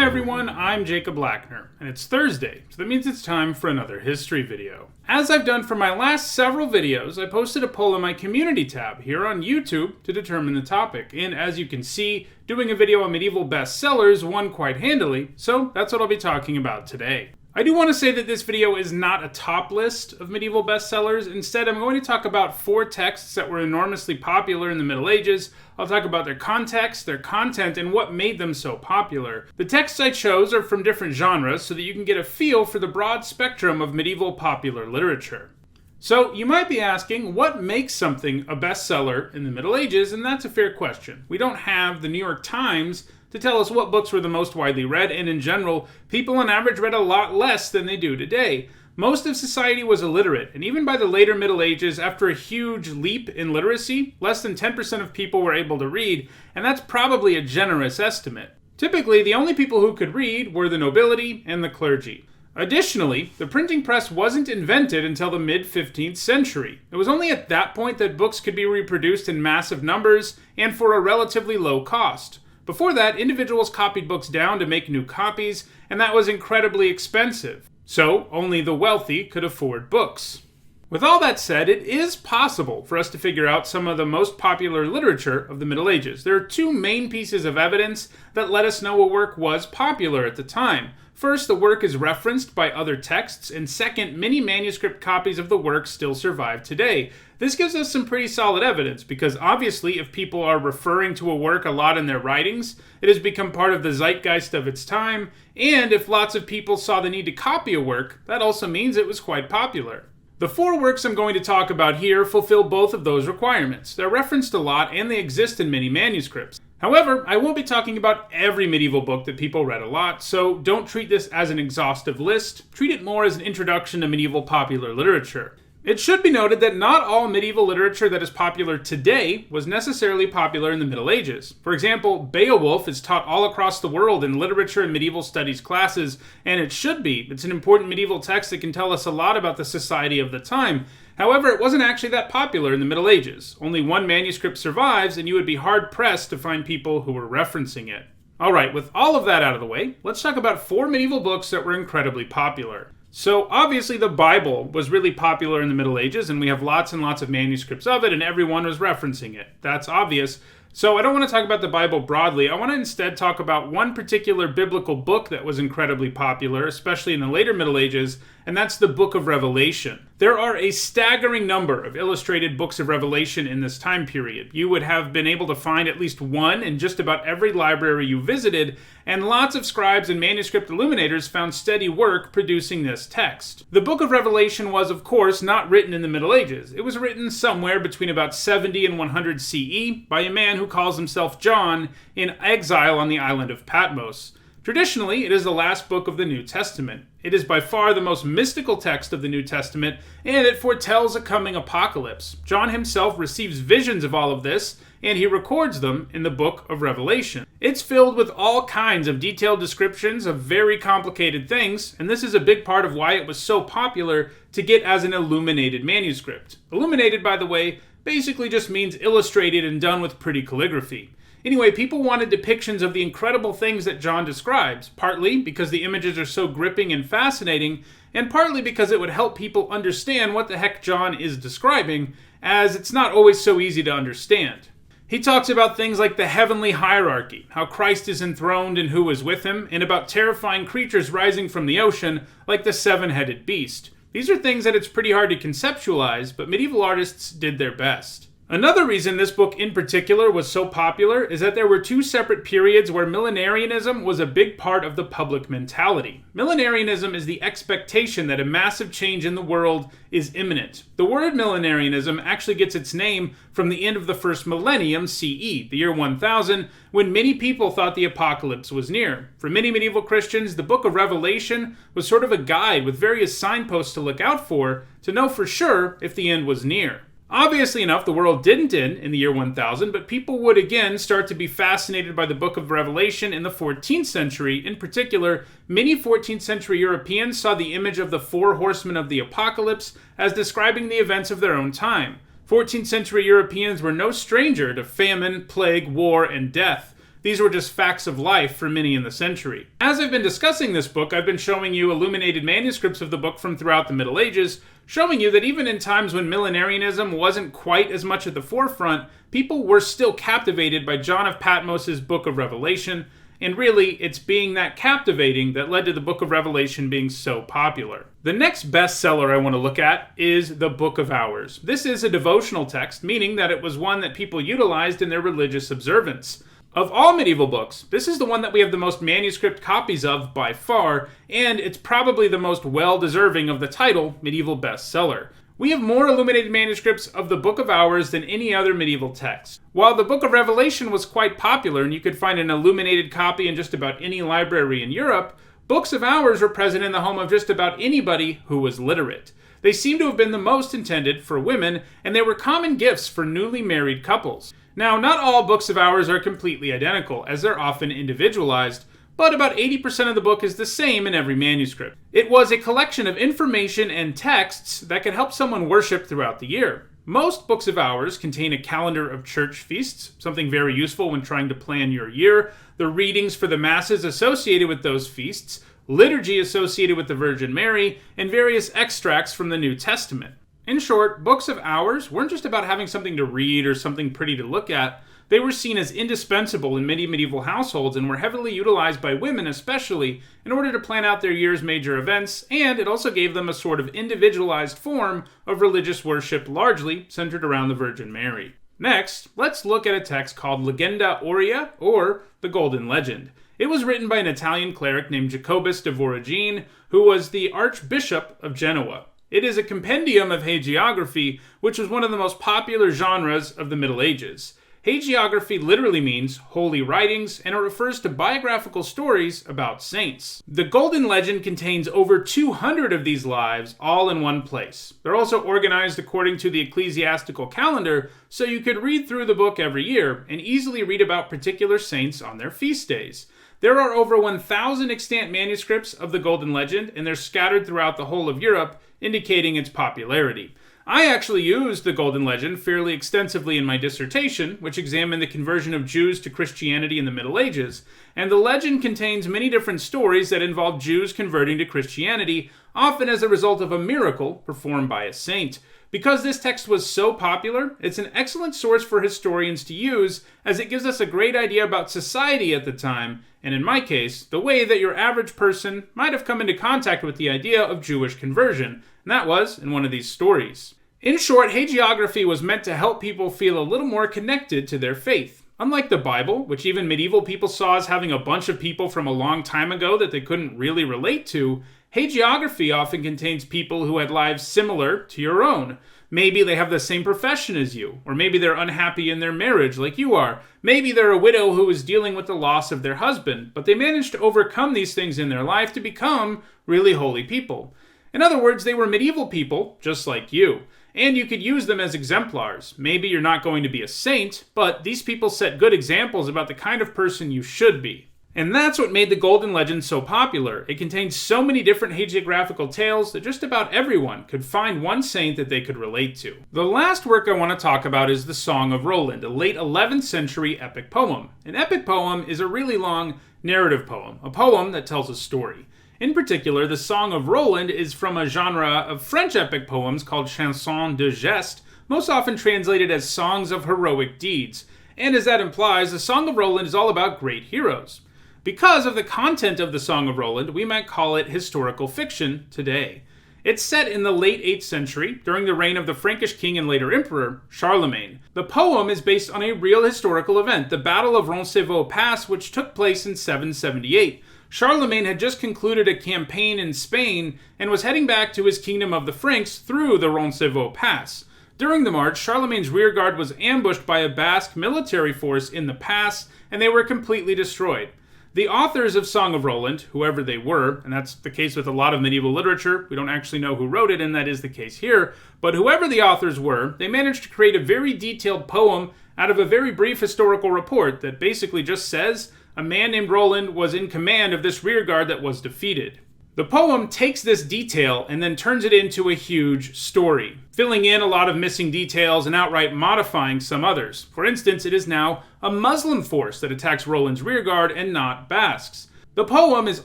Hi everyone, I'm Jacob Lackner, and it's Thursday, so that means it's time for another history video. As I've done for my last several videos, I posted a poll in my community tab here on YouTube to determine the topic, and as you can see, doing a video on medieval bestsellers won quite handily, so that's what I'll be talking about today. I do want to say that this video is not a top list of medieval bestsellers. Instead, I'm going to talk about 4 texts that were enormously popular in the Middle Ages. I'll talk about their context, their content, and what made them so popular. The texts I chose are from different genres so that you can get a feel for the broad spectrum of medieval popular literature. So, you might be asking, what makes something a bestseller in the Middle Ages? And that's a fair question. We don't have the New York Times to tell us what books were the most widely read, and in general, people on average read a lot less than they do today. Most of society was illiterate, and even by the later Middle Ages, after a huge leap in literacy, less than 10% of people were able to read, and that's probably a generous estimate. Typically, the only people who could read were the nobility and the clergy. Additionally, the printing press wasn't invented until the mid-15th century. It was only at that point that books could be reproduced in massive numbers and for a relatively low cost. Before that, individuals copied books down to make new copies, and that was incredibly expensive. So, only the wealthy could afford books. With all that said, it is possible for us to figure out some of the most popular literature of the Middle Ages. There are 2 main pieces of evidence that let us know a work was popular at the time. First, the work is referenced by other texts, and second, many manuscript copies of the work still survive today. This gives us some pretty solid evidence, because obviously if people are referring to a work a lot in their writings, it has become part of the zeitgeist of its time, and if lots of people saw the need to copy a work, that also means it was quite popular. The 4 works I'm going to talk about here fulfill both of those requirements. They're referenced a lot, and they exist in many manuscripts. However, I won't be talking about every medieval book that people read a lot, so don't treat this as an exhaustive list. Treat it more as an introduction to medieval popular literature. It should be noted that not all medieval literature that is popular today was necessarily popular in the Middle Ages. For example, Beowulf is taught all across the world in literature and medieval studies classes, and it should be. It's an important medieval text that can tell us a lot about the society of the time. However, it wasn't actually that popular in the Middle Ages. Only 1 manuscript survives, and you would be hard-pressed to find people who were referencing it. Alright, with all of that out of the way, let's talk about 4 medieval books that were incredibly popular. So, obviously the Bible was really popular in the Middle Ages, and we have lots and lots of manuscripts of it, and everyone was referencing it. That's obvious. So I don't want to talk about the Bible broadly. I want to instead talk about one particular biblical book that was incredibly popular, especially in the later Middle Ages, and that's the Book of Revelation. There are a staggering number of illustrated books of Revelation in this time period. You would have been able to find at least one in just about every library you visited, and lots of scribes and manuscript illuminators found steady work producing this text. The Book of Revelation was, of course, not written in the Middle Ages. It was written somewhere between about 70 and 100 CE by a man who calls himself John in exile on the island of Patmos. Traditionally, it is the last book of the New Testament. It is by far the most mystical text of the New Testament, and it foretells a coming apocalypse. John himself receives visions of all of this, and he records them in the Book of Revelation. It's filled with all kinds of detailed descriptions of very complicated things, and this is a big part of why it was so popular to get as an illuminated manuscript. Illuminated, by the way, basically just means illustrated and done with pretty calligraphy. Anyway, people wanted depictions of the incredible things that John describes, partly because the images are so gripping and fascinating, and partly because it would help people understand what the heck John is describing, as it's not always so easy to understand. He talks about things like the heavenly hierarchy, how Christ is enthroned and who is with him, and about terrifying creatures rising from the ocean, like the 7-headed beast. These are things that it's pretty hard to conceptualize, but medieval artists did their best. Another reason this book in particular was so popular is that there were 2 separate periods where millenarianism was a big part of the public mentality. Millenarianism is the expectation that a massive change in the world is imminent. The word millenarianism actually gets its name from the end of the first millennium CE, the year 1000, when many people thought the apocalypse was near. For many medieval Christians, the Book of Revelation was sort of a guide with various signposts to look out for to know for sure if the end was near. Obviously enough, the world didn't end in the year 1000, but people would again start to be fascinated by the Book of Revelation in the 14th century. In particular, many 14th century Europeans saw the image of the 4 horsemen of the apocalypse as describing the events of their own time. 14th century Europeans were no stranger to famine, plague, war, and death. These were just facts of life for many in the century. As I've been discussing this book, I've been showing you illuminated manuscripts of the book from throughout the Middle Ages, showing you that even in times when millenarianism wasn't quite as much at the forefront, people were still captivated by John of Patmos's Book of Revelation, and really, it's being that captivating that led to the Book of Revelation being so popular. The next bestseller I want to look at is the Book of Hours. This is a devotional text, meaning that it was one that people utilized in their religious observance. Of all medieval books, this is the one that we have the most manuscript copies of by far, and it's probably the most well-deserving of the title medieval bestseller. We have more illuminated manuscripts of the Book of Hours than any other medieval text. While the Book of Revelation was quite popular and you could find an illuminated copy in just about any library in Europe, Books of Hours were present in the home of just about anybody who was literate. They seem to have been the most intended for women, and they were common gifts for newly married couples. Now, not all Books of Hours are completely identical, as they're often individualized, but about 80% of the book is the same in every manuscript. It was a collection of information and texts that could help someone worship throughout the year. Most Books of Hours contain a calendar of church feasts, something very useful when trying to plan your year, the readings for the masses associated with those feasts, liturgy associated with the Virgin Mary, and various extracts from the New Testament. In short, Books of Hours weren't just about having something to read or something pretty to look at. They were seen as indispensable in many medieval households and were heavily utilized by women especially in order to plan out their year's major events, and it also gave them a sort of individualized form of religious worship largely centered around the Virgin Mary. Next, let's look at a text called Legenda Aurea, or the Golden Legend. It was written by an Italian cleric named Jacobus de Voragine, who was the Archbishop of Genoa. It is a compendium of hagiography, which was one of the most popular genres of the Middle Ages. Hagiography literally means holy writings, and it refers to biographical stories about saints. The Golden Legend contains over 200 of these lives, all in one place. They're also organized according to the ecclesiastical calendar, so you could read through the book every year and easily read about particular saints on their feast days. There are over 1,000 extant manuscripts of the Golden Legend, and they're scattered throughout the whole of Europe, indicating its popularity. I actually used the Golden Legend fairly extensively in my dissertation, which examined the conversion of Jews to Christianity in the Middle Ages, and the legend contains many different stories that involve Jews converting to Christianity, often as a result of a miracle performed by a saint. Because this text was so popular, it's an excellent source for historians to use, as it gives us a great idea about society at the time, and in my case, the way that your average person might have come into contact with the idea of Jewish conversion, and that was in one of these stories. In short, hagiography was meant to help people feel a little more connected to their faith. Unlike the Bible, which even medieval people saw as having a bunch of people from a long time ago that they couldn't really relate to, hagiography often contains people who had lives similar to your own. Maybe they have the same profession as you, or maybe they're unhappy in their marriage like you are. Maybe they're a widow who is dealing with the loss of their husband, but they managed to overcome these things in their life to become really holy people. In other words, they were medieval people, just like you. And you could use them as exemplars. Maybe you're not going to be a saint, but these people set good examples about the kind of person you should be. And that's what made the Golden Legend so popular. It contained so many different hagiographical tales that just about everyone could find one saint that they could relate to. The last work I want to talk about is the Song of Roland, a late 11th century epic poem. An epic poem is a really long narrative poem, a poem that tells a story. In particular, the Song of Roland is from a genre of French epic poems called chansons de geste, most often translated as songs of heroic deeds. And as that implies, the Song of Roland is all about great heroes. Because of the content of the Song of Roland, we might call it historical fiction today. It's set in the late 8th century, during the reign of the Frankish king and later emperor, Charlemagne. The poem is based on a real historical event, the Battle of Roncesvalles Pass, which took place in 778. Charlemagne had just concluded a campaign in Spain and was heading back to his kingdom of the Franks through the Roncesvalles Pass. During the march, Charlemagne's rearguard was ambushed by a Basque military force in the pass, and they were completely destroyed. The authors of Song of Roland, whoever they were, and that's the case with a lot of medieval literature, we don't actually know who wrote it, and that is the case here, but whoever the authors were, they managed to create a very detailed poem out of a very brief historical report that basically just says a man named Roland was in command of this rearguard that was defeated. The poem takes this detail and then turns it into a huge story, filling in a lot of missing details and outright modifying some others. For instance, it is now a Muslim force that attacks Roland's rearguard and not Basques. The poem is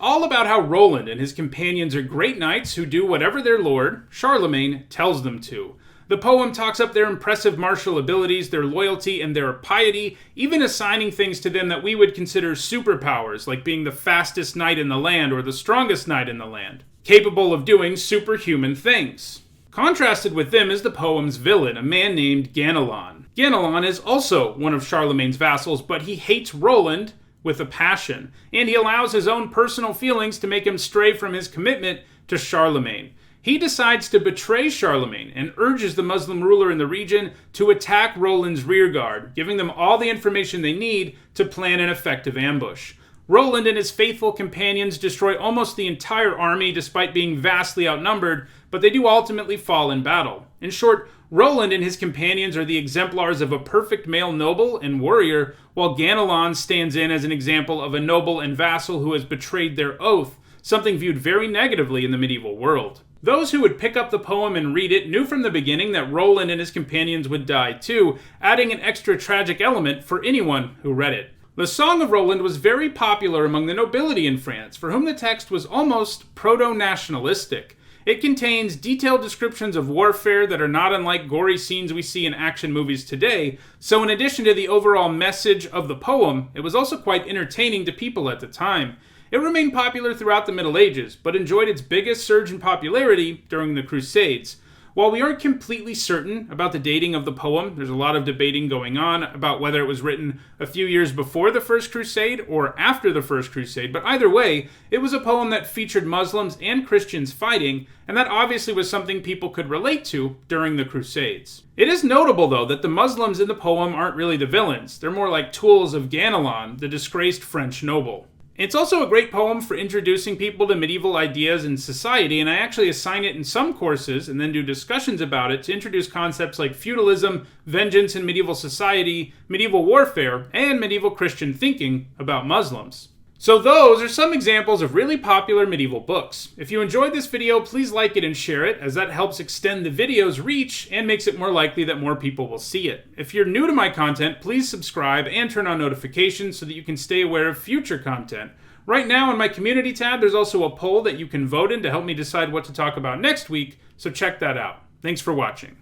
all about how Roland and his companions are great knights who do whatever their lord, Charlemagne, tells them to. The poem talks up their impressive martial abilities, their loyalty, and their piety, even assigning things to them that we would consider superpowers, like being the fastest knight in the land or the strongest knight in the land, capable of doing superhuman things. Contrasted with them is the poem's villain, a man named Ganelon. Ganelon is also one of Charlemagne's vassals, but he hates Roland with a passion, and he allows his own personal feelings to make him stray from his commitment to Charlemagne. He decides to betray Charlemagne and urges the Muslim ruler in the region to attack Roland's rearguard, giving them all the information they need to plan an effective ambush. Roland and his faithful companions destroy almost the entire army despite being vastly outnumbered, but they do ultimately fall in battle. In short, Roland and his companions are the exemplars of a perfect male noble and warrior, while Ganelon stands in as an example of a noble and vassal who has betrayed their oath, something viewed very negatively in the medieval world. Those who would pick up the poem and read it knew from the beginning that Roland and his companions would die too, adding an extra tragic element for anyone who read it. The Song of Roland was very popular among the nobility in France, for whom the text was almost proto-nationalistic. It contains detailed descriptions of warfare that are not unlike gory scenes we see in action movies today, so in addition to the overall message of the poem, it was also quite entertaining to people at the time. It remained popular throughout the Middle Ages, but enjoyed its biggest surge in popularity during the Crusades. While we aren't completely certain about the dating of the poem, there's a lot of debating going on about whether it was written a few years before the First Crusade or after the First Crusade, but either way, it was a poem that featured Muslims and Christians fighting, and that obviously was something people could relate to during the Crusades. It is notable, though, that the Muslims in the poem aren't really the villains. They're more like tools of Ganelon, the disgraced French noble. It's also a great poem for introducing people to medieval ideas and society, and I actually assign it in some courses and then do discussions about it to introduce concepts like feudalism, vengeance in medieval society, medieval warfare, and medieval Christian thinking about Muslims. So those are some examples of really popular medieval books. If you enjoyed this video, please like it and share it, as that helps extend the video's reach and makes it more likely that more people will see it. If you're new to my content, please subscribe and turn on notifications so that you can stay aware of future content. Right now in my community tab, there's also a poll that you can vote in to help me decide what to talk about next week, so check that out. Thanks for watching.